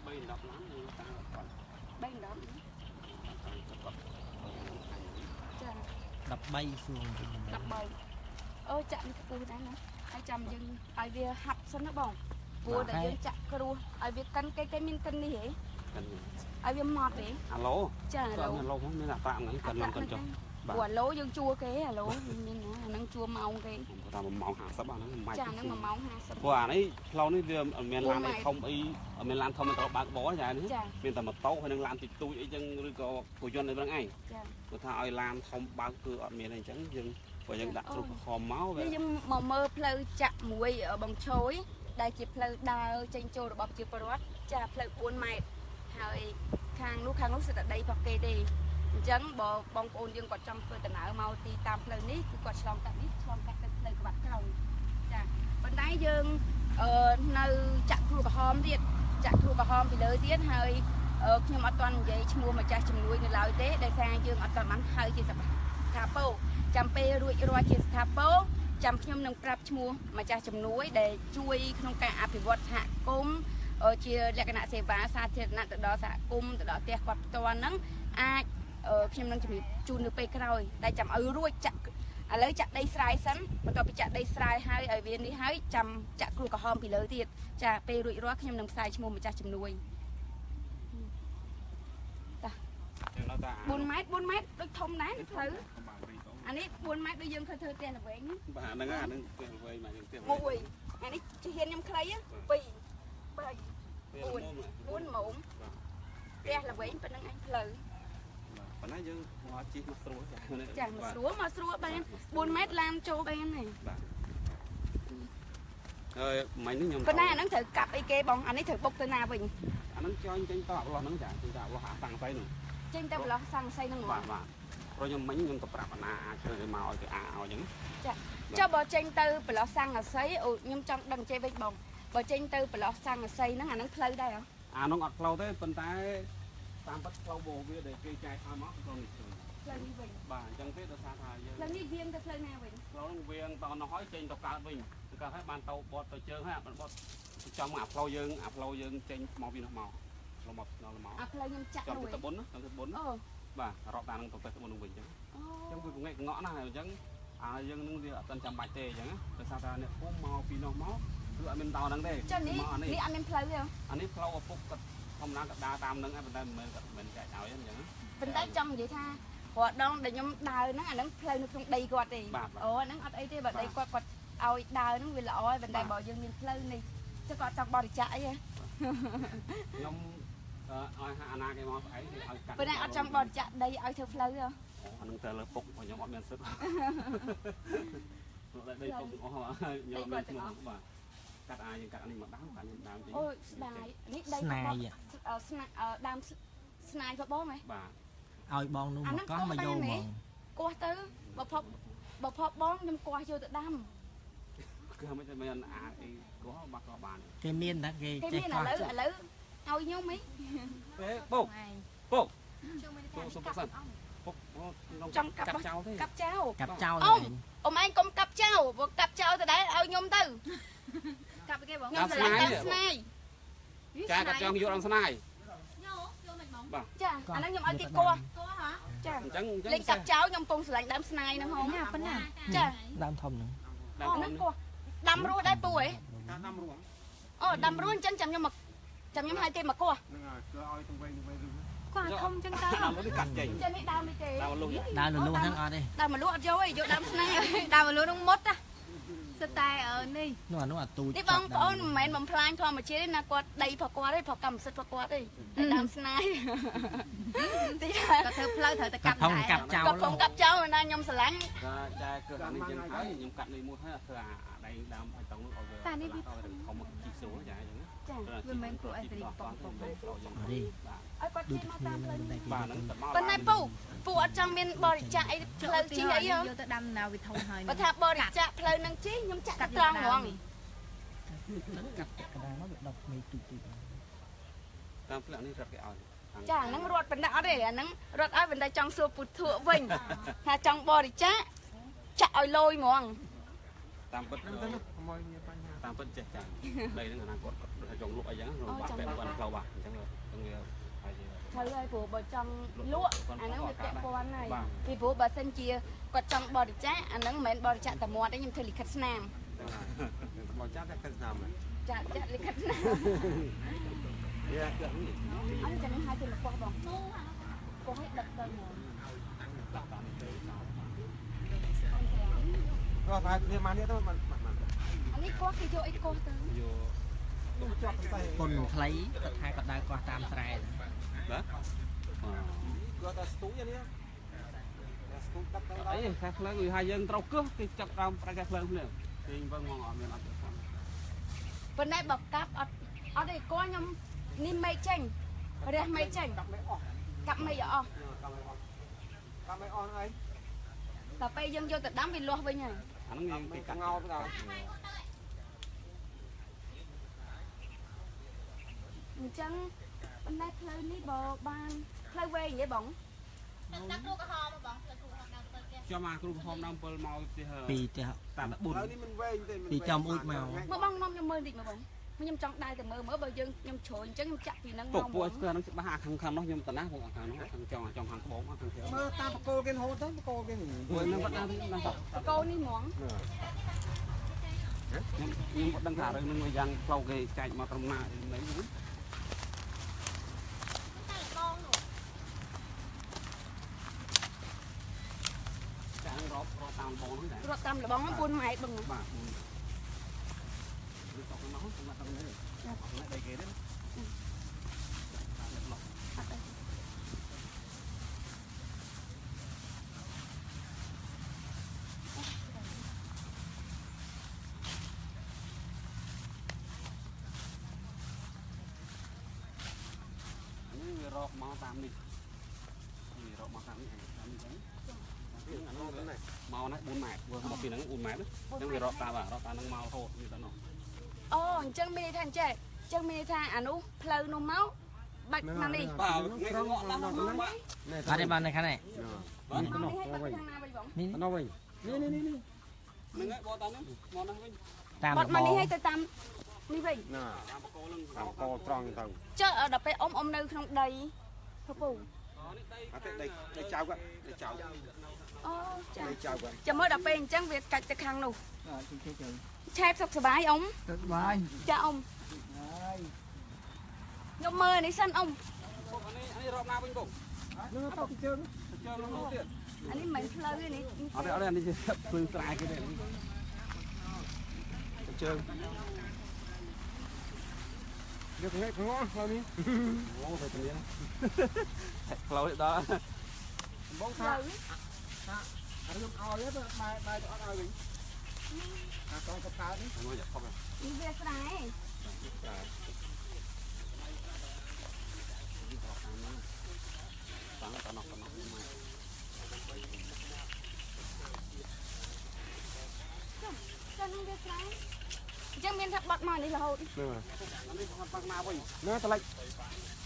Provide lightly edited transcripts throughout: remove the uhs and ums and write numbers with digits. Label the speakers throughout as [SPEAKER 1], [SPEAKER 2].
[SPEAKER 1] bay đập lắm nhưng ta còn
[SPEAKER 2] bay đập
[SPEAKER 3] đập bay xuống
[SPEAKER 2] đập bay chạm cái cua đấy nữa ai chạm dừng ai về hấp sân nó bỏng cua để dừng chạm cái đua ai về cắn cái miếng cân đi hả ai về mọt đấy
[SPEAKER 1] alo
[SPEAKER 2] chả alo
[SPEAKER 1] không nên là tạm nó cần làm cần cho
[SPEAKER 2] quả lố dương chua cái alo nên nó chua màu cái
[SPEAKER 1] ta mà màu hạt sắp nó mày
[SPEAKER 2] chả nó mà màu hạt sắp
[SPEAKER 1] quả đấy lâu đấy giờ miền Nam này không ý ở miền Nam không mình có bạc bó dài nữa miền tầm một tấu hay đang làm thì tôi ấy chân có của dân này bằng ai người ta ai làm không bao cửa ở miền này chẳng dừng và dân đặt rồi hòm máu vậy
[SPEAKER 2] nhưng mà mơ pleu chạm muối ở bằng chối đây chỉ pleu đào trên châu bọc chữ parot chả pleu buôn màyហើយខាងនោះសិតតែដីផកគេទេអញ្ចឹងបើបងប្អូនយើងគាត់ចង់ធ្វើដំណើរមកទីតាមផ្លូវនេះគឺគាត់ឆ្លងកាត់នេះឆ្លងកាត់ទៅផ្លូវក្បាត់ក្រុងចាប៉ុន្តែយើងនៅចាក់គ្រូក្រហមទៀតចាក់គ្រូក្រហមពីលើទៀតហើយខ្ញុំអត់ទាន់និយាយឈ្មោះម្ចាស់ជំនួយនៅឡើយទេដោយសារយើងអត់ទាន់បានហៅជាស្ថាពរចាំពេលរួចរាល់ជាស្ថាពរចាំខ្ញុំនឹងប្រាប់ឈ្មោះម្ចាស់ជំនួយដែលជួយក្នុងការអភិវឌ្ឍសហគមន៍ជាលក្ខណៈសេវាសាធារណៈទៅដល់សហគមន៍ទៅដល់ផ្ទះគាត់ផ្ទាល់ហ្នឹងអាចខ្ញុំនឹងជំរាបជូននៅពេលក្រោយតែចាំឲ្យរួចចាក់ឥឡូវចាក់ដីស្រែសិនបន្ទាប់ពីចាក់ដីស្រែហើយឲ្យវានេះហើយចាំចាក់គ្រូក្រហមពីលើទៀតចាពេលរួចរាល់ខ្ញុំនឹងផ្សាយឈ្មោះម្ចាស់ជំនួយតា4ម៉ែត្រដូចធំដែរផ្លូវអានេះ4ម៉ែត្រដូចយើងឃើញធ្វើផ្ទះល្វែង
[SPEAKER 1] បាទហ្នឹងអាហ្នឹងផ្ទះល្វែងមកយើងផ្ទះ
[SPEAKER 2] មួយអានេះជាហ៊ានខ្ញុំខ្លី2 4 មុំផ្ទះល្វែងប៉ុណ្្នឹងអញផ្លូវ
[SPEAKER 1] ប៉ុន្តែយើងមកជិះមកស្រួល
[SPEAKER 2] ចាមកស្រួលបាន4ម៉ែត្រឡានចូលបានហើយ
[SPEAKER 1] បាទហើយមិញខ្ញុំ
[SPEAKER 2] ប៉ុន្តែអាហ្នឹងត្រូវកាប់អីគេបងអានេះត្រូវបុកទៅណាវិញ
[SPEAKER 1] អាហ្នឹងចាញ់ចេញតអស់ហ្នឹងចាចេញតអស់អាសាំងស្អីហ្នឹង
[SPEAKER 2] ចេញទៅប្រឡោះសាំងស្អីហ្នឹង
[SPEAKER 1] បាទព្រោះខ្ញុំមិញខ្ញុំទៅប្រាប់អាណាអាចជួយមកឲ្យគេឲ្យអញ្ចឹង
[SPEAKER 2] ចាចុះបើចេញទៅប្រឡោះសាំងអាស័យខ្ញុំចង់ដឹងចេះវិញបងបើចេញទៅប្រឡោះសាំងអាស័យហ្នឹងអាហ្នឹងផ្លូវដែរហ៎
[SPEAKER 1] អានោះអត់ផ្លូវទេប៉ុន្តែតាមពិតផ្លូវបោវាដែលគេចែកឲ្យមកគឺនេះ
[SPEAKER 2] ផ្លូវនេះវិញ
[SPEAKER 1] បាទអញ្ចឹងទេដោយសារថាយើង
[SPEAKER 2] ផ្លូវនេះវៀងទៅផ្លូវណាវិញ
[SPEAKER 1] ផ្លូវនោះវៀងតនោះហើយចេញទៅកើតវិញទៅកើតហើយបានទៅបត់ទៅជើងហើយអាបត់ចំអាផ្លូវយើងចេញមកពីនោះមកផ្លូវមក
[SPEAKER 2] អាផ្លូវខ្ញុំចាក់
[SPEAKER 1] នោះទៅបុនទៅបុនបាទរាប់តាមនឹងទៅទៅបុននោះវិញអញ្ចឹងវាកងែកងក់ណាស់ហើយអញ្ចឹងយើងនឹងវាអត់ទាន់ចាំបាច់ទេអញ្ចឹងដោយសារថាអ្នកភូមិមកពីនោះមកគឺអត់មានដល់ហ្នឹងទេ
[SPEAKER 2] នេះអត់មានផ្លូវទេ
[SPEAKER 1] អានេះផ្លូវឪពុកគាត់ធម្មតាគាត់ដើរតាមហ្នឹងឯងប៉ុន្តែមិនចែកឲ្យអញ្ចឹង
[SPEAKER 2] ប៉ុន្តែចង់និយាយថាព្រោះដងដែលខ្ញុំដើរហ្នឹងអាហ្នឹងផ្លូវនៅក្នុងដីគាត់ទេអូហ្នឹងអត់អីទេបើដីគាត់ឲ្យដើរហ្នឹងវាល្អហើយប៉ុន្តែបើយើងមានផ្លូវនេះចុះគាត់ចង់បរិច្ចាគអីហ៎
[SPEAKER 1] ខ្ញុំឲ្យអាណាគេមកស្អីគេឲ្យកាត់
[SPEAKER 2] ប៉ុន្តែអត់ចង់បរិច្ចាគដីឲ្យធ្វើផ្លូវហ៎
[SPEAKER 1] អាហ្នឹងទៅលើពុកខ្ញុំអត់មានសិទ្ធដីពុកអស់ខ្ញុំមានឈ្មោះបាទកាត់យើងកាត់នេះមកដើមកាត់ខ្ញុំដើម
[SPEAKER 2] ទីអូស្ដាយនេះដី
[SPEAKER 3] ស្នាយ
[SPEAKER 2] ដើមស្នាយបងហ៎
[SPEAKER 1] បាទ
[SPEAKER 3] ឲ្យបងនោះមកកោះមកយកហ្មង
[SPEAKER 2] កោះទៅបើផប់បងខ្ញុំកោះយកទៅដាំ
[SPEAKER 1] គឺមិនតែមានអីកោះបាក់កោះបាន
[SPEAKER 3] គេមានតែគេ
[SPEAKER 2] ចេះកោះឥឡូវឲ្យខ្ញុំហី
[SPEAKER 1] ពុកសុំសិនពុក
[SPEAKER 2] ចង់កាប់ចោលទេកាប់ចោលអ៊ំឯងកុំកាប់ចោលបើកាប់ចោលទៅដែរឲ្យខ្ញុំទៅកាប់គេបងខ្ញុំស្រឡាញ់តាមស្នាយ
[SPEAKER 1] ចាកាប់ចោលយកដល់ស្នាយ
[SPEAKER 2] យកមិនបងបាទចាអាហ្នឹងខ្ញុំឲ្យគេកោះហ៎ចាអញ្ចឹងលេខកាប់ចោលខ្ញុំពងស្រឡាញ់ដើមស្នាយហ្នឹងហ៎ប៉ុណ្ណាចា
[SPEAKER 3] ដើមធំហ្នឹង
[SPEAKER 2] ហ្នឹងកោះដាំរស់ដែរពូហ៎
[SPEAKER 1] ដាំរស់
[SPEAKER 2] ដាំរស់អញ្ចឹងចាំខ្ញុំឲ្យគេមកកោះ
[SPEAKER 1] ហ្នឹងហើយគឺឲ្យទៅវិញ
[SPEAKER 2] កោះធំអញ្ចឹងតើ
[SPEAKER 1] ដើមនេះកាត់ចេញ
[SPEAKER 2] ចានេះដើមនេះទេ
[SPEAKER 1] ដើមលុះ
[SPEAKER 3] ហ្នឹងអត់ទេ
[SPEAKER 2] ដើមលុះអត់យកទេយកដើមស្នាយដើមលុះនឹងមុតណាស្តែនេះ
[SPEAKER 3] នោះអាទូច
[SPEAKER 2] នេះបងប្អូនមិនមែនបំផ្លាញធម្មជាតិទេណាគាត់ដីផគាត់ទេផកម្មសិទ្ធិផគាត់ទេដើមស្នាយទីគាត់ធ្វើផ្លូវត្រូវតែកាប់
[SPEAKER 3] ដែរកាប់ចោល
[SPEAKER 2] គាត់កាប់ចោលណាខ្ញុំស្រឡាញ់
[SPEAKER 1] តែគឺអានេះយើងហើយខ្ញុំកាត់នេះមួយហើយធ្វើអាដីដើមឲ្យតង់នោះឲ្យវា
[SPEAKER 2] តែនេះវា
[SPEAKER 1] ខំមកជីស្រួលចាអញ្ចឹង
[SPEAKER 2] ចាវាមិនព្រោះអីរីប៉ុង
[SPEAKER 3] នេះ
[SPEAKER 2] ឲ្យគាត់ជិះមកតាមផ្លូវនេះ
[SPEAKER 1] បាទហ្នឹង
[SPEAKER 2] ប៉ុន្តែពូអត់ចង់មានបរិច្ចាគអីផ្លូវជីអីយកទៅដាំណាវាធំហើយបើថាបរិច្ចាគផ្លូវនឹងជីខ្ញុំចាក់ត្រង់ហ្មង
[SPEAKER 3] កាត់កណ្ដាលមកវាដុតមេទូទូ
[SPEAKER 1] តាមផ្លូវនេះរត់គេឲ្យ
[SPEAKER 2] ចាហ្នឹងរត់បណ្ដាក់អត់ទេអាហ្នឹងរត់ឲ្យបណ្ដាក់ចង់សួរពុទ្ធធវិញថាចង់បរិច្ចាគចាក់ឲ្យលយហ្មង
[SPEAKER 1] តាមពិតហ្នឹងទៅណាកុំឲ្យមានបញ្ហា តាមពិតចេះចាដីហ្នឹងអាណាគាត់ចង់លក់អីចឹងបាក់បែបគាត់ផ្លូវបាក់អញ្ចឹងវាហើយ
[SPEAKER 2] ត្រូវហើយព្រោះបើចង់លក់អាហ្នឹងវាពាក់ព័ន្ធហើយពីព្រោះបើសិនជាគាត់ចង់បរិច្ចាគអាហ្នឹងមិនមែនបរិច្ចាគតែមាត់ទេខ្ញុំធ្វើលិខិតស្នាម
[SPEAKER 4] បរិច្ចាគតែលិខិតស្នាម
[SPEAKER 2] ចាចាលិខិតស្នាមអត់ចាំឲ្យទៅលពោះបងពោះឲ្យដឹកទៅហ្មង
[SPEAKER 4] ក៏តែគ្នាមកនេះទៅ
[SPEAKER 2] អានេះគាត់គេយកអីកោះទៅ
[SPEAKER 1] យក
[SPEAKER 4] ជាប់ទៅ
[SPEAKER 3] គុណខ្លីគាត់ថាគាត់ដើរកោះតាមស្រែ
[SPEAKER 1] បាទ
[SPEAKER 4] គាត់តែស្ទូចនេះស្ទូចទឹកទៅ
[SPEAKER 1] អីខ្សែភ្លើងវាហើយយើងត្រូវគឹះគេចាប់តាមប្រាក់ខ្សែភ្លើងភ្លាមគេវឹងមកអត់មានអត់ទេ
[SPEAKER 2] ប៉ុន្តែបើកាប់អត់ទេគាត់ខ្ញុំនេះមេឃចេញរះមេឃចេញ
[SPEAKER 4] កាប់មេឃអស់
[SPEAKER 2] កាប់មេឃអស់
[SPEAKER 4] កាប់មេឃអស់អី
[SPEAKER 2] តែពេលយើងយកទៅដាំវាលាស់វិញហើយ
[SPEAKER 1] អាហ្នឹងយើងគេកាត់
[SPEAKER 4] ងោទៅដល់
[SPEAKER 2] អញ្ចឹងប៉ុន្តែផ្លូវនេះបើបានផ្លូវវែងហ៎បង
[SPEAKER 5] ដាក់គ្រូក្រហមបងផ្លូវគ្រូក្រហមដើមទៅផ្ទះ
[SPEAKER 1] ខ្ញុំមកគ្រូក្រហមដើម7មកផ្ទះ
[SPEAKER 3] ពីផ្ទះ
[SPEAKER 1] តាម14
[SPEAKER 4] ហើយនេះមិនវែងទេ
[SPEAKER 3] ពីចំអ៊ូចមក
[SPEAKER 2] បងនាំខ្ញុំមើលតិចមើលបងខ្ញុំចង់ដើរទៅមើលបើយើងខ្ញុំជ្រុលអញ្ចឹងខ្ញុំចាក់ពីហ្នឹង
[SPEAKER 1] មកពួកស្គាល់ហ្នឹងច្បាស់អាខាងនោះខ្ញុំតណាពួកខាងនោះខាងចង់ខាងត្បូងខាងក្រៅ
[SPEAKER 4] មើលតាមបកគោលគេរហូតទៅបកគោលគេ
[SPEAKER 1] ពួកហ្នឹងបាត់ណាស់
[SPEAKER 2] បកគោនេះហ្មង
[SPEAKER 1] ខ្ញុំក៏ដឹងថារឿងហ្នឹងវាយ៉ាងផ្លូវគេចែកមកត្រឹមណានេះចារត់តាមបងហ្នឹងដែរ
[SPEAKER 2] រត់តាមលបង4ម៉ែត្របង
[SPEAKER 1] បាទឬតោះនោះខ្ញុំមកតាមនេះអត់ណែដៃគេទេរកមកតាមនេះរកមកតាមនេះតាមនេះចឹងអានោះហ្នឹងមកណា4ម៉ែត្រមកពីហ្នឹង4ម៉ែត្រហ្នឹងវារកតាមហ្នឹងមករហូតនេះដល់នោះ
[SPEAKER 2] អូអញ្ចឹងមានន័យថាអញ្ចឹងមានន័យថាអានោះផ្លូវនោះមកបាច់មកនេះ
[SPEAKER 1] បាទថ្ងៃងក់ឡើងនោះ
[SPEAKER 3] បាទអត់ទេបាននៅខាងនេះ
[SPEAKER 2] បាទនេះទៅខាងណាវិញបង
[SPEAKER 3] នេះ
[SPEAKER 4] នោះវិញ
[SPEAKER 1] នេះហ្នឹងហើយបោតាមហ្នឹងមកនោះវិញ
[SPEAKER 3] តាម
[SPEAKER 2] បាត់មកនេះឲ្យទៅតាមនេះវិញ
[SPEAKER 4] ណា
[SPEAKER 1] តាមបកគោឡើង
[SPEAKER 4] តាមបកគោត្រង់ទៅ
[SPEAKER 2] ចុះដល់ពេលអ៊ំនៅក្នុងដីពពូ
[SPEAKER 1] នេះដី
[SPEAKER 4] អត់ទេដីចៅគាត់ដីចៅ
[SPEAKER 2] អូចា
[SPEAKER 4] ដីចៅគាត់
[SPEAKER 2] ចាំមើលដល់ពេលអញ្ចឹងវាកាច់ទៅខាងនោះឆែបសុខសบายអ៊ំ
[SPEAKER 3] សុខសบาย
[SPEAKER 2] ចាអ៊ំ
[SPEAKER 3] ហើយ
[SPEAKER 2] ខ្ញុំមើលនេះសិនអ៊ំ
[SPEAKER 1] អានេះរកណាវិញបង
[SPEAKER 4] នឹងទៅជើង
[SPEAKER 1] នោះទៀត
[SPEAKER 2] អានេះមិនផ្លូវទេនេះ
[SPEAKER 1] អត់ទេអានេះភ្លើងស្រែគេទេ
[SPEAKER 4] ជើងយកងាយងល់ផ្លូវនេះ
[SPEAKER 1] ងទៅជំនាញផ្លូវដល់
[SPEAKER 4] បងថារឿងឲ្យទៅបាយទៅអត់ឲ្យវិញអាកងកកើតនេះ
[SPEAKER 1] មួយយកខប់
[SPEAKER 2] នេះវាស្រែ
[SPEAKER 1] តាំងតណោះមក
[SPEAKER 2] ចានឹងវាស្រែអញ្ចឹងមានថាបាត់មកនេះរហូត
[SPEAKER 4] ហ្នឹង
[SPEAKER 1] នេះគាត់បាក់មកវិញ
[SPEAKER 4] ហ្នឹងតលិច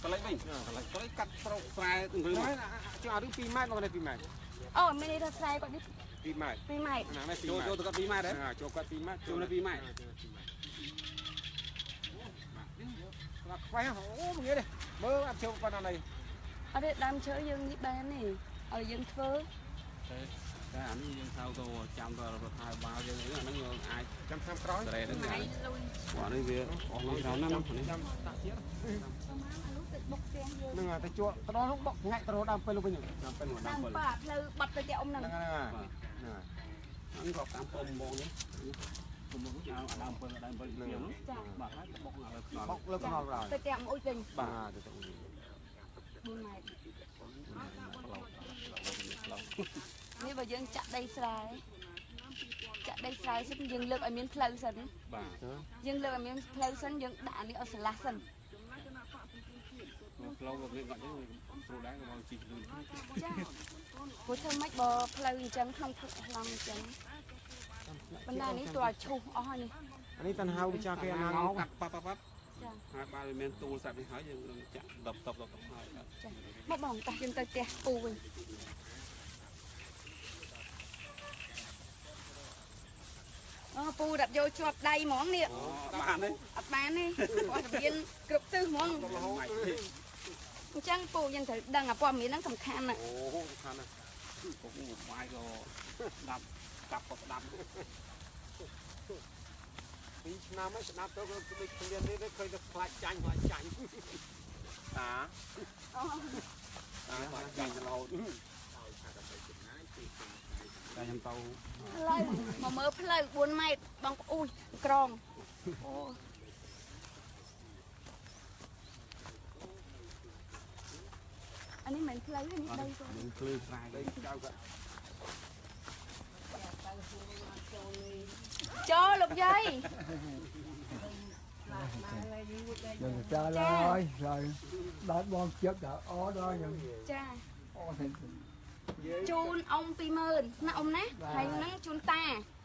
[SPEAKER 1] វិញតលិចកាត់ស្រោកស្រែ
[SPEAKER 4] ហ្នឹងចង់ឲ្យ2ម៉ែត្រមកនេះ2ម៉ែត្រ
[SPEAKER 2] អូមានន័យថាស្រែគាត់នេះ
[SPEAKER 4] 2ម៉ែត្រ
[SPEAKER 2] 2ម៉ែត្រ
[SPEAKER 4] ហ្នឹងហើយ
[SPEAKER 1] ចូលទៅគាត់2ម៉ែត្រហ៎
[SPEAKER 4] ចូលគាត់2ម៉ែត្រ
[SPEAKER 1] ចូលនៅ2ម៉ែត្រ
[SPEAKER 4] បាទខ្វះអូមួយនេះមើលអត់ចូលប៉ុណ្ណានេះ
[SPEAKER 2] អត់ទេដើមឈើយើងនេះបាននេះឲ្យយើងធ្វើ
[SPEAKER 1] តែអានេះយើងថាទៅចាំទៅរដ្ឋាភិបាលយើងអាហ្នឹងយើងអាច
[SPEAKER 4] ចាំឆ្នាំក្រោយ
[SPEAKER 1] តែហ្នឹងបាទនេះវាអស់លុយច្រើនណាស់នេះ
[SPEAKER 4] ចាំតាក់ទៀត
[SPEAKER 2] បុកផ្ទះយើង
[SPEAKER 4] ហ្នឹងតែជួទៅដល់នោះបុកងាក់ទៅដើមពេលវិញ
[SPEAKER 2] ដើមពេលដើមពេលបាទផ្លូវបាត់ទៅផ្ទះអ៊ំហ្នឹង
[SPEAKER 4] ហ្នឹង
[SPEAKER 1] ហ្នឹងក៏តាមពុំបងនេះពុំមកដើមពេលហ្នឹង
[SPEAKER 2] ចា
[SPEAKER 1] បាទហើយបុកឲ្យខ្នល់
[SPEAKER 4] បុកលើខ្នល់ដល់
[SPEAKER 2] ទៅផ្ទះអ៊ុយវិញ
[SPEAKER 4] បាទទៅ
[SPEAKER 2] 4ម៉ែត្រនេះបើយើងចាក់ដីស្រែសិនយើងលើកឲ្យមានផ្លូវសិន
[SPEAKER 1] បាទ
[SPEAKER 2] យើងលើកឲ្យមានផ្លូវសិនយើងដាក់អានេះឲ្យស្រឡះសិន
[SPEAKER 1] ផ្លូវវាគាត់ហ្នឹងស្រួលដែរបងជីលឿន
[SPEAKER 2] ចាព្រោះធ្វើម៉េចបើផ្លូវអញ្ចឹងក្នុងឡងអញ្ចឹងបណ្ដានេះទៅឲ្យឈូសអស់ហើយនេះ
[SPEAKER 4] អានេះតាន់ហៅវិចារគេអាណា
[SPEAKER 1] កាត់ប៉ាចាហើយបើមានទូលស្រាប់នេះហើយយើងនឹងចាក់ដប់ហើយ
[SPEAKER 2] ចាមកបងតាយើងទៅផ្ទះពូវិញ pù đặt vô cho đầy món nè
[SPEAKER 1] bạn đấy
[SPEAKER 2] ập bán đi coi viên cực tư món chẳng pù dân thử đang ở qua miếng đang cầm khăn nè
[SPEAKER 1] khăn này cũng một vài rồi đập cặp hoặc đập
[SPEAKER 4] ពីឆ្នាំហ្នឹងស្ដាប់ទៅគឺដូចគ្នានេះឃើញតែខ្លាចចាញ់ខ្លាចចាញ់តាខ្លាចចាញ់រហូតតែខ្ញុំទៅ
[SPEAKER 2] เลยมาเมื่อเพลย์บนไม้บางอุ้ยกรองโอ้อันนี้เหมือนเพลย์นี่ได้ตัว
[SPEAKER 1] คลื่นทรายđây cao cả
[SPEAKER 2] โจลูกยัย
[SPEAKER 3] Đừng cho rồi đón bon trước đã ó đó nhưng
[SPEAKER 2] จ้า
[SPEAKER 3] ó thì
[SPEAKER 2] จูนองปีหมื่นนะองนะให้นั่งจูนตา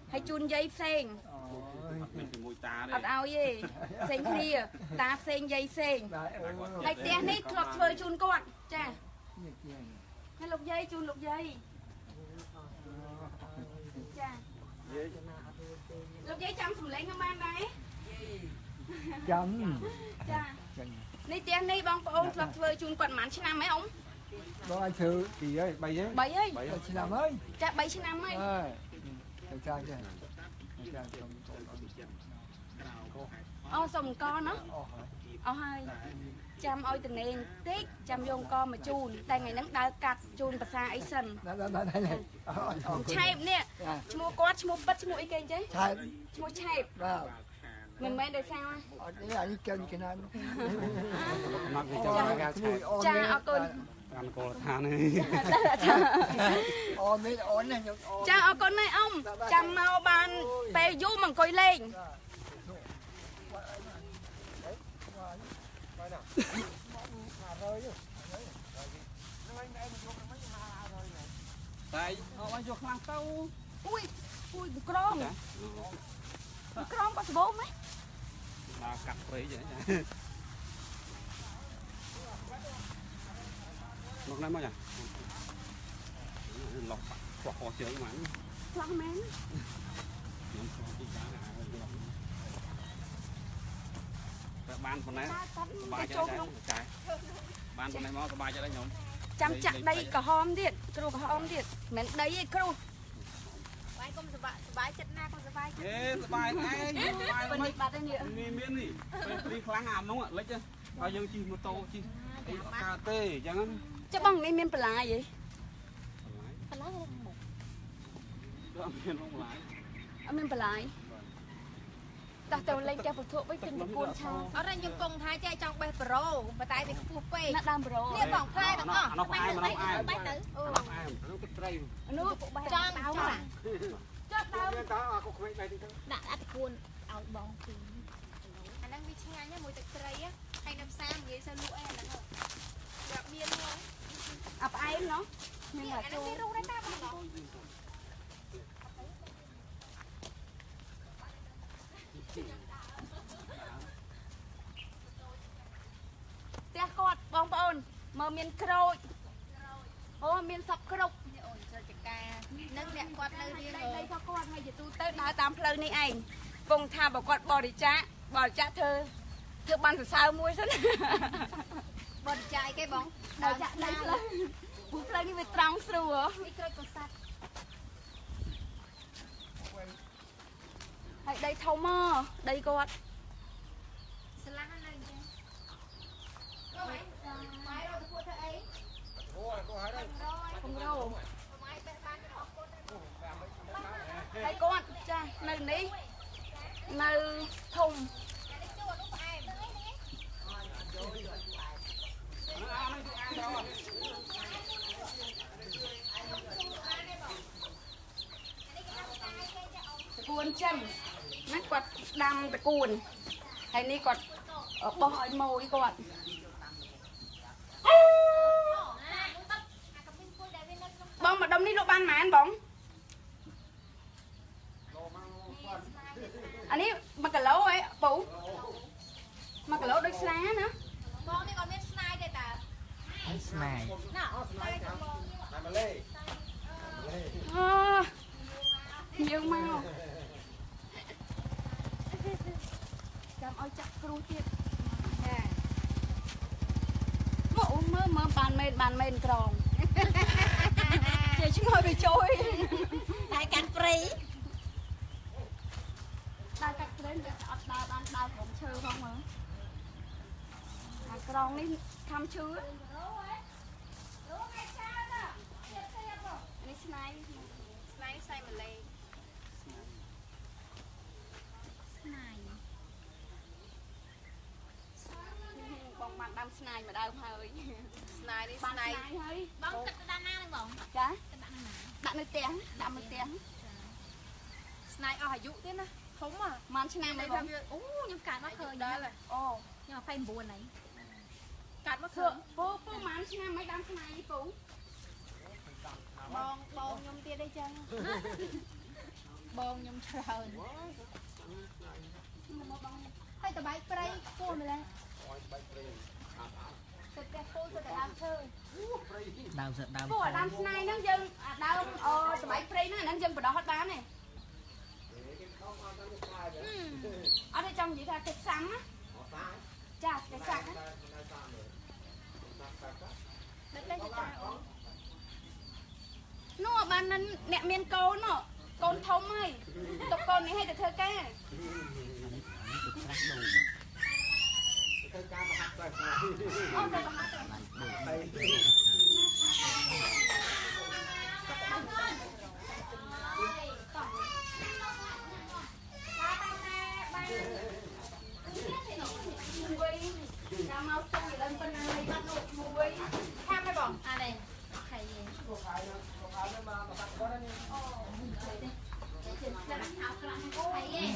[SPEAKER 2] ให้จูนยัยเซง
[SPEAKER 1] mình phải ngồi ta
[SPEAKER 2] อัด
[SPEAKER 1] đây
[SPEAKER 2] เอาเย่เซงเคลียตาเซงยัยเซง
[SPEAKER 3] đại
[SPEAKER 2] ให้เตี้ยนี่คลอดเฟยจูนก่อนจ้าให้ลูกยัยจูนลูกยัยจ้าลูกยัยจำสำเร็จกันบ้านไหม
[SPEAKER 3] chấm
[SPEAKER 2] จ้านี่เตี้ยนี่บางปอนคลอดเฟยจูนก่อนหมันชนะไหมอง
[SPEAKER 3] đó anh thư thì ấy bay ấy
[SPEAKER 2] ใบเอ้ย
[SPEAKER 3] bay chị làm ơi
[SPEAKER 2] จะใบชนะไหม
[SPEAKER 3] ơi thằng trai kìa thằng trai không
[SPEAKER 2] เอาส่งกอเนาะ เอาให้จำเอาตัวเองติ๊กจำโยงกอมาจูนแต่ไงนั่งดาวกัดจูนภาษาไอซัน
[SPEAKER 3] đây này
[SPEAKER 2] ใช่เนี่ยชั่วโมงกอดชั่วโมงปัดชั่วโมงไอเกนใช่
[SPEAKER 3] sai
[SPEAKER 2] ชั่วโมงใช่
[SPEAKER 3] vào
[SPEAKER 2] มันไม่ได้แซง
[SPEAKER 3] đấy là như kêu như cái này
[SPEAKER 1] mặc cái cho
[SPEAKER 3] Ôi,
[SPEAKER 1] ra
[SPEAKER 3] cái mùi ôn
[SPEAKER 2] จ้า
[SPEAKER 3] đấy.
[SPEAKER 2] เอาก้น
[SPEAKER 1] ăn cô than này
[SPEAKER 3] ôn đấy ôn này nhưng ôn
[SPEAKER 2] จ้าเอาก้นไม่อ้อมจำเอาบานไปยุ่มันคอยเล่ง
[SPEAKER 1] đây ở vô khoang tàu
[SPEAKER 2] อุ้ยอุ้ยกรองกรองปัสโบไหม
[SPEAKER 1] là cặp đấy vậy lúc này mà nhỉ lọc quả khó chơi mà
[SPEAKER 2] คลังแมน
[SPEAKER 1] ban phần này
[SPEAKER 2] ตาตัด
[SPEAKER 1] สบาย
[SPEAKER 2] จะ
[SPEAKER 1] ใจ
[SPEAKER 2] โจมล
[SPEAKER 1] ได้
[SPEAKER 2] ง
[SPEAKER 1] trái ban phần này màสบายใจได้nhổm
[SPEAKER 2] จำจักได้กระหอมเด็ดกรูกระหอมเด็ดเหม็นได้ไอ้กรู
[SPEAKER 5] ไว้ก็สบายสบายจัดหน้าก็สบาย
[SPEAKER 1] êสบายไงสบาย
[SPEAKER 2] เป็น
[SPEAKER 1] ไม่
[SPEAKER 2] นิดบาดเนี่ย
[SPEAKER 1] มีเมียนนี่đi kháng ảm đúng không ạ lấy chưa bao nhiêu chi mô tô chi cà tê chẳng ăn
[SPEAKER 2] จะบ้องนี่មានปลาอยู่
[SPEAKER 5] ปลาอะไรหมก
[SPEAKER 1] cho miên không lái
[SPEAKER 2] អត់មានបន្លាយតោះទៅលេងចាស់ពុទ្ធវិញគិនប្រពន្ធឆា
[SPEAKER 5] អត់រញខ្ញុំកងថាចែកចង់បេះប្រូប៉ុន្តែវាខ្ពស់ពេក
[SPEAKER 2] ណាស់ដើមប្រូ
[SPEAKER 5] នេះបងផ្លែទាំងអស់
[SPEAKER 1] nó phải ai mà nó ai
[SPEAKER 5] បេះទៅ
[SPEAKER 1] nó ai nó cái tray
[SPEAKER 2] នោះពុកបែ
[SPEAKER 5] ចង់ចង់
[SPEAKER 2] ចុះដើម
[SPEAKER 4] មានតើអកខ្វែងដៃទីទៅ
[SPEAKER 5] ដាក់អត់គួនឲ្យបងពីអាហ្នឹងវាឆ្ងាញ់ណាស់មួយទឹកត្រីហើយនៅផ្សារនិយាយទៅលក់អីអាហ្នឹងយកមានហ្នឹង
[SPEAKER 2] អាផ្អែមណោះមាន
[SPEAKER 5] អា
[SPEAKER 2] តែ
[SPEAKER 5] ហ្នឹង
[SPEAKER 2] ចូល
[SPEAKER 5] វារូបដែរតាបង
[SPEAKER 2] ផ្ទះគាត់បងប្អូនមើលមានក្រូចអូមានសពគ្រប់
[SPEAKER 5] នេះអូនចូលចកានឹងអ្នកគាត់នៅរៀន
[SPEAKER 2] ដីដីថាគាត់ហើយជាទូទៅដើរតាមផ្លូវនេះឯងគង់ថាបើគាត់បរិច្ចាគធ្វើបានសរសើរមួយសិន
[SPEAKER 5] បរិចាយគេបង
[SPEAKER 2] បរិច្ចាគដីផ្លូវពុះផ្លូវនេះវាត្រង់ស្រួល
[SPEAKER 5] នេះក្រូចកសាត់
[SPEAKER 2] ហើយដីធំមកដីគាត់
[SPEAKER 5] ស្លាស់នៅអញ្ចឹងម៉ែរត់ទៅធ្វើអី
[SPEAKER 4] អូយក៏ហើយដែរ
[SPEAKER 2] គំរោ
[SPEAKER 5] ម៉ែបេះបានអរគុណ
[SPEAKER 2] ហើយគាត់ចានៅនេះនៅធំ
[SPEAKER 5] នេះជួនោះផ្អែម
[SPEAKER 2] តួនចិនណាគាត់ដាំតកួនហើយនេះគាត់បោះឲ្យម៉ួយគាត់ បងម្ដុំនេះលក់បានប៉ុន្មានបងអានេះ1គីឡូហ៎ពូ1គីឡូដូចស្លាណា
[SPEAKER 5] បងនេះគាត់មានស្នាយទេតើ
[SPEAKER 3] này
[SPEAKER 5] ណាស្នាយទៅបង
[SPEAKER 4] តែម៉ាឡេ
[SPEAKER 2] អូយើងមក ឲ្យចាក់គ្រូទៀតចាមើលបានមែនក្រងជាឈ្មោះដូចជួយតែកាន់ព្រៃដើរកាត់ព្រៃវាអត់ដើរបានដើរក្រុមឈើផងមើលអាក្រងនេះខំឈឺនេះស្នៃស្នៃម្លេបងបានដាំស្នៃមកដើមហើយស្នៃនេះស្នៃហើយបងគិតទៅដល់ណាហ្នឹងបងចាដាក់នៅផ្ទះដាក់នៅផ្ទះស្នៃអស់អាយុទៀតណាធំอ่ะប៉ុន្មានឆ្នាំហើយបងអូខ្ញុំកាត់មកឃើញដល់អូខ្ញុំ29ហើយកាត់មកឃើញពូប៉ុន្មានឆ្នាំមិនដាំស្នៃពូបងខ្ញុំទៀតអីចឹងបងខ្ញុំច្រើនហើយតបាយព្រៃគោម្ល៉េះទៅតែគោទៅតែដើមឈើដើមគោដើមស្នៃហ្នឹងយើងដើមតបាយព្រៃហ្នឹងអាហ្នឹងយើងបដោះអត់បានទេអត់ទេចង់និយាយថាទឹកសាំណាចាទឹកសាំណានោះបានអ្នកមានកូនកូនធំហើយទុកកូននេះឲ្យទៅធ្វើការ
[SPEAKER 4] ធ្វើការមហាផ្ទះ
[SPEAKER 2] អូទៅមហាទៅចាំមកទៅឡើងប៉ុណ្ណាហើយបាត់នោះមួយខាំហើយបងអានេះខៃលោកខៃមកកាត់គាត់នេះអូចាំថៅខ្លាំងអូខៃនេះ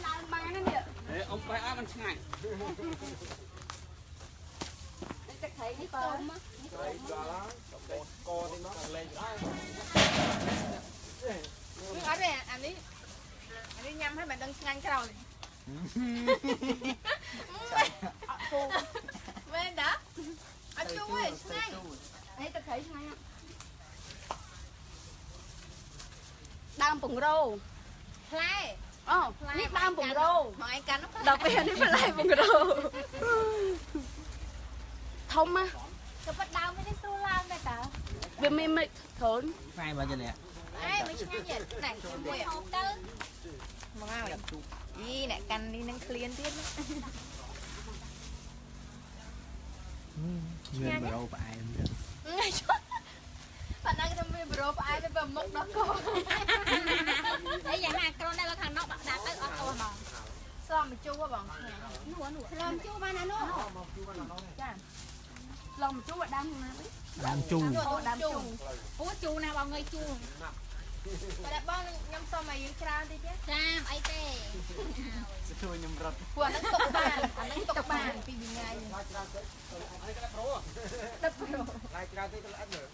[SPEAKER 2] ឡើងបានណានេះ
[SPEAKER 1] អេអ៊ំបែអត់มันឆ្ងាញ់
[SPEAKER 2] ទឹកត្រីនេះបើមក
[SPEAKER 4] ត្រីដល់ហើយកនេះមកលេងដែរ
[SPEAKER 2] អត់ទេអានេះញ៉ាំឲ្យមិនដឹងឆ្ងាញ់ក្រោយអត់គូមែនតាអត់ជួយឆ្ងាញ់នេះទឹកត្រីឆ្ងាញ់ដើមពងរោផ្លែអូនេះដើមពងរោមកឯងកាន់ដល់ពេលនេះផ្លែពងរោធំណាទៅប៉ាត់ដើមនេះស្រួលឡើងដែរតាវាមានមិនគ្រូន
[SPEAKER 6] ផ្លែបើចាក់
[SPEAKER 2] អេមិនឆ្ងាញ់ទេណែជាមួយហូបទៅមកហើយយីអ្នកកាន់នេះនឹងឃ្លានទៀត
[SPEAKER 6] មានប្រូផ្អែមចឹង
[SPEAKER 2] ប៉ណ្ណឹងទៅមានប្រូផ្អែមទៅបើមុខដល់កូនអីយ៉ាងណាក្រនេះលើខាងនោះដាក់ទៅអត់ទោះហ្មងស្រមជូរបងនោះស្រមជូរបានណានោះចាឡំជូរដាំណា
[SPEAKER 6] ដើមជូរ
[SPEAKER 2] ដើមជូរអូជូរណាបងងើយជូរតែបងខ្ញុំសុំឲ្យយើងច្រើនតិចទេចាអីទេ
[SPEAKER 6] ទៅជួយខ្ញុំរត់
[SPEAKER 2] ពួកហ្នឹងទុកបានអាហ្នឹងទុកបានពីថ្ងៃ
[SPEAKER 4] ឡាយច្រើនទៅអីក៏ប្រូ
[SPEAKER 2] ទឹកប្រូ
[SPEAKER 4] ឡាយច្រើនទៅទៅអត់មើល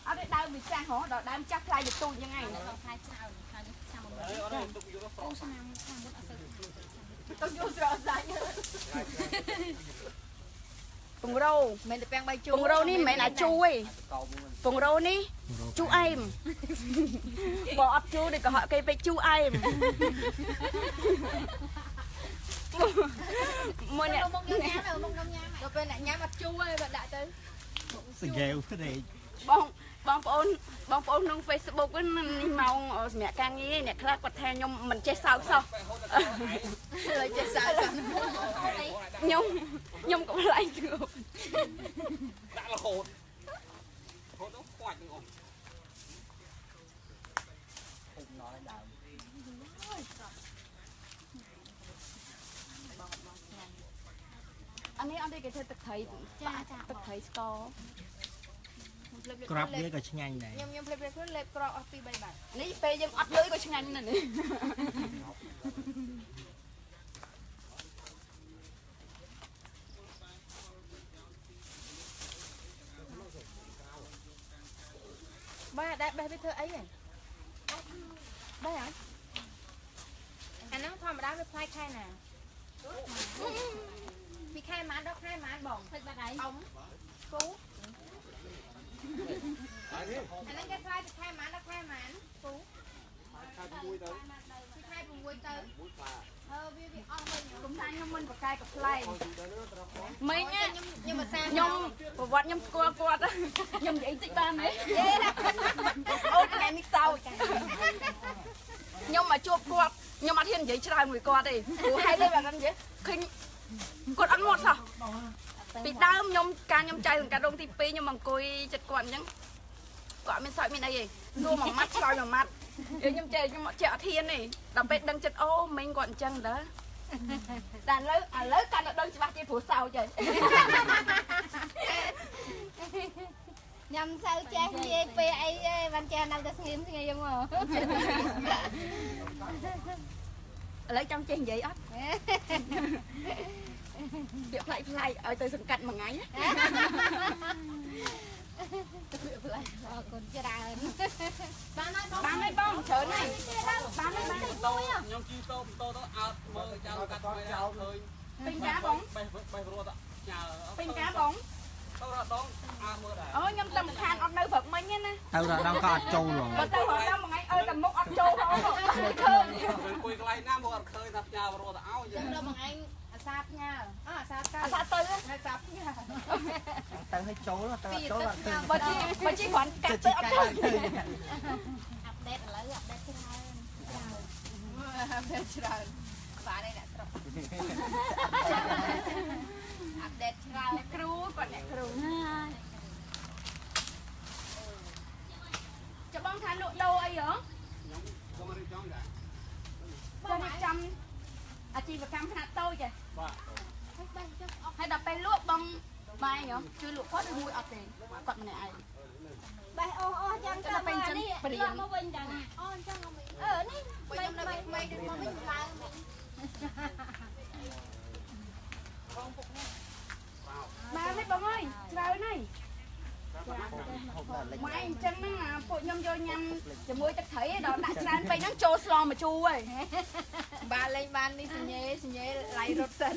[SPEAKER 2] អត់ទេដើមវាចាស់ហ៎ដល់ដើមចាស់ខ្លាយទៅទូចយ៉ាងហ្នឹងខ្លាយច្រើនខ្លាយចាំមក
[SPEAKER 1] អត់ទេទុកយកទៅ
[SPEAKER 2] អូឆ្នាំមុនអត់ទៅទុកយកស្រោស្លាញ់ពងរោមិនតែពាំងបាយជូរពងរោនេះមិនមែនអាជូរទេពងរោនេះជូរអែមបើអត់ជូរដូចកុហកគេពេកជូរអែមមួយអ្នកមកញ៉ាំដល់ពេលអ្នកញ៉ាំអត់ជូរទេបើដាក់ទៅ
[SPEAKER 6] សង្កេវទេ
[SPEAKER 2] បងប្អូនក្នុង Facebook ហ្នឹងនេះម៉ោងសម្រាប់ការងារអ្នកខ្លះគាត់ថាខ្ញុំមិនចេះសើចសោះលើចេះសើចខ្ញុំក៏ខ្លាចទៅ
[SPEAKER 1] ដាក់រហូតទៅខ្វាច់នឹងអ៊ំ
[SPEAKER 2] អានេះអត់ទេគេធ្វើទឹកត្រីចាទឹកត្រីស្ករ
[SPEAKER 6] ក្របវាក៏ឆ្ងាញ់ដែរ
[SPEAKER 2] ខ្ញុំភ្លេចខ្លួនលេបក្រកអស់2 3បាត់នេះពេលយើងអត់លុយក៏ឆ្ងាញ់ណាស់នេះបាទដែរបេះវាធ្វើអីហ៎បេះហ៎អាហ្នឹងធម្មតាវាផ្លែខែណាពីខែម៉ានដល់ខែម៉ានបងភ្លេចបាត់ហើយអ៊ំគូអានេះគេខ្លាយពីខែម៉ានដល់ខែម៉ានពូខែ6
[SPEAKER 4] ទៅ
[SPEAKER 5] ពីខែ6ទៅ
[SPEAKER 4] មួយខ្លា
[SPEAKER 5] វាអស់វិញ
[SPEAKER 2] គុំថាខ្ញុំមិនបកកាយกับផ្លែ
[SPEAKER 4] ទៅទៅត្រង់
[SPEAKER 2] មិញ
[SPEAKER 5] ខ្ញុំមកសា
[SPEAKER 2] ខ្ញុំប្រវត្តិខ្ញុំស្គាល់គាត់ខ្ញុំនិយាយតិចបានទេអូថ្ងៃនេះសោចខ្ញុំមកជួបគាត់ខ្ញុំអត់ហ៊ាននិយាយច្រើនមួយគាត់ទេព្រោះហេតុអីបើគាត់និយាយឃើញគាត់អត់មាត់សោះពីដើមខ្ញុំការខ្ញុំចៅសង្កាត់រងទី2ខ្ញុំអង្គុយចិត្តគាត់អញ្ចឹងគាត់មានសោចមានអីទេសួរមួយម៉ាត់ឆ្លើយមួយម៉ាត់ខ្ញុំចេះខ្ញុំចេះអត់ហ៊ានទេដល់ពេលដឹងចិត្តអូមិញគាត់អញ្ចឹងតើតែឥឡូវកាន់តែដឹងច្បាស់ទៀតព្រោះសោចហើយ
[SPEAKER 5] ញ៉ាំសៅចេះនិយាយពេលអីបានចេះនៅតែស្ងៀមស្ងៀមមក
[SPEAKER 2] ឥឡូវចង់ចេះនិយាយអត់ពាក្យផ្លែកផ្លែកឲ្យទៅសង្កាត់មួយថ្ងៃ
[SPEAKER 5] អរគុណច្រើន
[SPEAKER 2] បានហើយបងច្រើនហើយបានហើយបាន
[SPEAKER 1] តោខ្ញុំជិះតោទៅអើតមើលចៅកាត់ថ្មីចៅឃើញ
[SPEAKER 2] ពេញការបង
[SPEAKER 1] បេះរត់ញ៉ា
[SPEAKER 2] ពេញការបង
[SPEAKER 1] ទៅរត់ដងអើមើលដែរ
[SPEAKER 2] អូខ្ញុំតែមិនខានអត់នៅព្រឹកមិញណា
[SPEAKER 6] ទៅរដងក៏អត់ចូលហ្មង
[SPEAKER 2] បើទៅរត់ដល់មួយថ្ងៃតែមុខអត់ចូលផងឃើញ
[SPEAKER 1] អង្គុយកន្លែងណាមកអត់ឃើញថាផ្ញើរត់ទៅឲ្យ
[SPEAKER 5] ចឹងដល់មួយឯងអាសាផ្ញើអាសាទៅ
[SPEAKER 2] អាសាទៅ
[SPEAKER 5] អាសាផ្ញើ
[SPEAKER 6] ទៅឲ្យចូលទៅអត់ចូលអត់ឃើញ
[SPEAKER 2] បើជីគ្រាន់កាត់ទៅអត់ឃើញ
[SPEAKER 5] អាប់ដេតឥឡូវអាប់ដេតច្រើនអាប់ដេតច្រើនបាទនេះអ្នកស្រុកអាប់ដេតច្រើន
[SPEAKER 2] គ្រូគាត់អ្នកគ្រូចាំបងថាលក់ដូរអីហ៎
[SPEAKER 1] ខ្ញុំក៏មករៀបចំដែរ
[SPEAKER 2] ចាំរៀបចំអាជីវកម្មខ្នាតតូចហ៎
[SPEAKER 1] បាទ
[SPEAKER 2] ហើយដល់ពេលលក់បងបាយហ៎ជួយលក់គាត់ឬមួយអត់ទេគាត់ម្នាក់ឯង
[SPEAKER 5] បេះអូចឹងទៅពេលនេះព្រៀងមកវិញចឹងអូអញ្ចឹងនេះខ្ញុំនៅមិនដូចមកវិញឡើង
[SPEAKER 2] បានទេបងអើយច្រើនហើយម៉ែអញ្ចឹងហ្នឹងពួកខ្ញុំយកញ៉ាំជាមួយទឹកត្រីដល់ដាក់ច្រើនពេកហ្នឹងចូលស្លមកជូរហើយបានលេងបាននេះសញ្ញេឡៃរត់សិន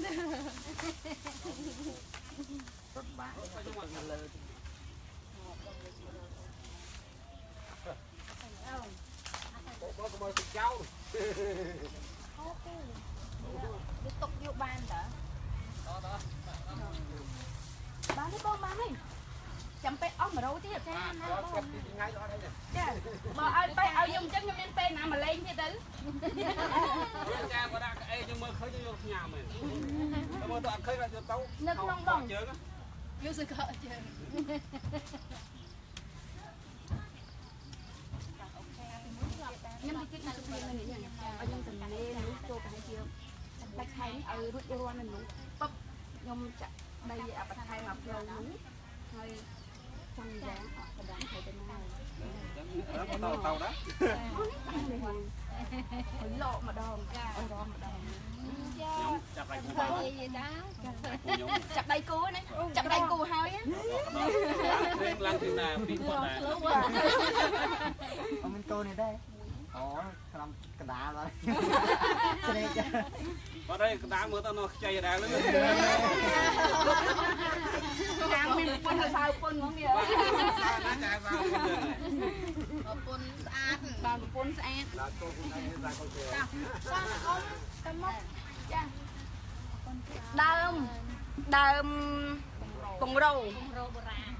[SPEAKER 6] រត់បាក់ទៅលើ
[SPEAKER 1] បងក៏មកទៅចៅ
[SPEAKER 2] វាຕົកយកបានតើបានទេបងបានទេចាំពេលអស់100ទៀតចាណាបង
[SPEAKER 4] ថ្ងៃដល់អី
[SPEAKER 2] ចាបើឲ្យទៅឲ្យខ្ញុំអញ្ចឹងខ្ញុំមានពេលណាមកលេងទៀតទៅ
[SPEAKER 1] ចាបើដាក់អីខ្ញុំមើលឃើញខ្ញុំយកញ៉ាំមែនតែមើលទៅអត់ឃើញគាត់យកទៅ
[SPEAKER 2] នៅក្នុងបង
[SPEAKER 1] ជើង
[SPEAKER 2] យកសង្កត់ជើងខ្ញុំតិចតិចទៅមាននេះឲ្យខ្ញុំសំណេរនេះចូលប្រហែលជាបាច់ខែនេះឲ្យរួចរាល់នៅនោះពឹបខ្ញុំចាក់ដីអបថែមកផ្លូវនោះហើយចាំយ៉ាងអត់ប្រដាំទៅទៅណា
[SPEAKER 1] ទៅដែរ
[SPEAKER 2] ហើយលោកម្ដងចាអរម្ដង
[SPEAKER 1] ខ្ញុំចាប់ដៃគូ
[SPEAKER 5] ទៅ
[SPEAKER 1] បាទ
[SPEAKER 5] និយាយតា
[SPEAKER 1] ខ្ញុំ
[SPEAKER 2] ចាប់ដៃគូណាចាប់ដៃគូហើយ
[SPEAKER 1] ឡើងទីណាពីគាត់ដែរ
[SPEAKER 6] អត់មានកូននេះដែរអូក្នុងកដាលហើយជ្រេក
[SPEAKER 1] គាត់ឯងកណ្ដាលមើលទៅនោះខ្ចីដែរលឺ
[SPEAKER 2] ខាងមានពុនហើយសៅពុនហ្មងនេះ
[SPEAKER 1] សាណាចាសាពុនហ្នឹង
[SPEAKER 2] ពុនស្អាតបានពុនស្អាត
[SPEAKER 4] ដល់ទៅខ្លួនឯងដល់កូនជើ
[SPEAKER 2] សាអ៊ំទៅមកចាដើមពងរោ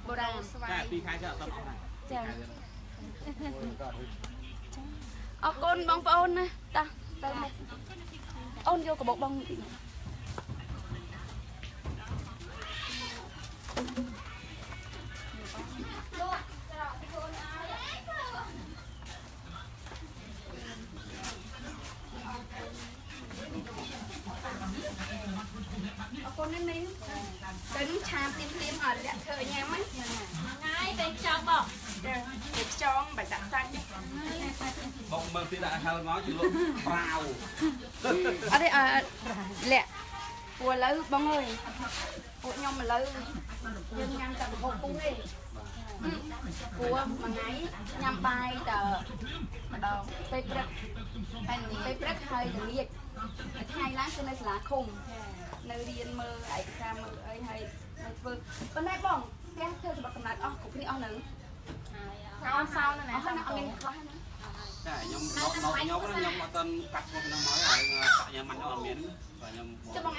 [SPEAKER 2] បុរាណ
[SPEAKER 1] តែពីខែចុះអត់អស់ដែរ
[SPEAKER 2] ចាអរគុណបងប្អូនណាតាទៅមកអូនយកកបោកបងអរគុណណាស់មីងទៅនឹងឆាភ្លាមៗអត់លាក់ធ្វើញ៉ាំហ្នឹងងាយតែខ្ចង់បងចាតែខ្ចង់បាច់ដាក់សាច់
[SPEAKER 1] បងមើលពីដាក់ហើមកជិះលក់ប្រាវ
[SPEAKER 2] អត់ទេលាក់ព្រោះឥឡូវបងអើយពួកខ្ញុំឥឡូវយើងញ៉ាំតែម្ហូបពុះទេព្រោះមួយថ្ងៃញ៉ាំបាយតែម្ដងពេលព្រឹកហើយពេលព្រឹកហើយល្ងាចថ្ងៃឡើងគឺនៅសាលាឃុំនៅរៀនមើលឯកសារមើលអីហើយនៅធ្វើប៉ុន្តែបងផ្ទះធ្វើសម្រាប់កំណត់អស់គ្រប់គ្នាអស់នៅហើយអត់សោនៅណាអត់មានខ្លះណា
[SPEAKER 1] ចាខ្ញុំខ្ញុំអត់ទាន់កាត់ឈ្មោះក្នុងមកហើយសាក់ញ៉ាំមិនអត់មានបាទខ្ញុំ
[SPEAKER 2] ចុះបង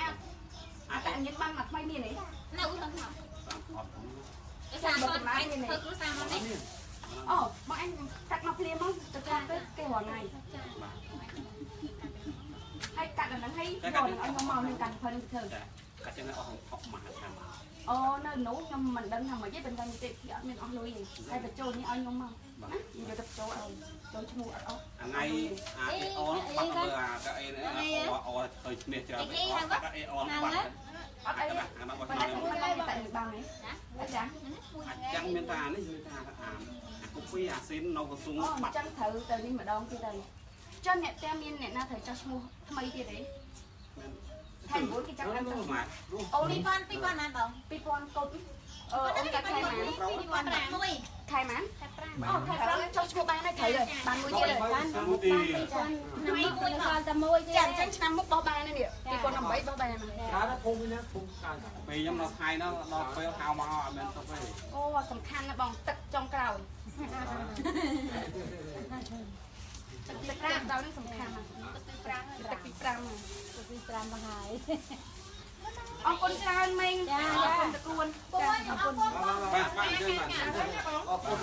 [SPEAKER 2] អាតែញ៉ាំបានមកថ្មីមានទេ
[SPEAKER 5] នៅក្នុង
[SPEAKER 1] អត់
[SPEAKER 5] ឯសាមកឯងធ្វើគ្រូសាមកនេះ
[SPEAKER 2] អូបងអញកាត់មកភ្លាមមកទៅចាំទៅគេរងថ្ងៃហើយកាត់ដល់ហ្នឹងហើយយកឲ្យខ្ញុំមកនឹងកាត់ផងធ្វើ
[SPEAKER 1] កាត់ចឹងអស់អស់មកឆ្នាំ
[SPEAKER 2] អូនៅនោះខ្ញុំមិនដឹងថាម៉េចទេប៉ុន្តែនិយាយពីអត់មានអស់លុយទេតែបញ្ចូលនេះឲ្យខ្ញុំមកណានិយាយទៅបញ្ចូលឲ្យចូលឈ្មោះអត់អស់
[SPEAKER 1] ថ្ងៃអាអេអនបាត់មើលអាកាអេអទៅឈ្នះច្រើនអត់កាអេអនបាត់
[SPEAKER 2] អត់អីប៉ុន្តែខ្ញុំតែបានទេអត់ចា
[SPEAKER 1] ចឹងមានតានេះមានតាអាគូពីអាស៊ីននៅក្រសួង
[SPEAKER 2] អូ
[SPEAKER 1] បាត់
[SPEAKER 2] ចឹងត្រូវទៅនេះម្ដងទៀតទៅចុះអ្នកតែមានអ្នកណាត្រូវចោះឈ្មោះថ្មីទៀតទេខែ9គេចាប់ដល់ទៅអូនេះ2000ណាបង2000កុំអូនកាត់ខែណាខែណាអូខែ5ចុះឈ្មោះបានហើយត្រូវហើយបានមួយទៀតហើយបានឆ្នាំមួយដល់តែមួយទៀតចាំឆ្នាំមុខបោះបាននេះ2018បោះបាន
[SPEAKER 4] ដើរភូមិនេះភូមិកាយ
[SPEAKER 1] ពេលខ្ញុំនៅថ្ងៃនោះដល់ពេលហៅមកអត់មានទៅទេ
[SPEAKER 2] អូសំខាន់ណាបងទឹកចុងក្រោយទឹកក្រៅដល់នេះសំខាន់ណាទឹកពី5មកហើយអរគុណច្រើនមេងអរគុណតកួនចាអរគុណ
[SPEAKER 1] បាទបាទយើងបាទអរគុណ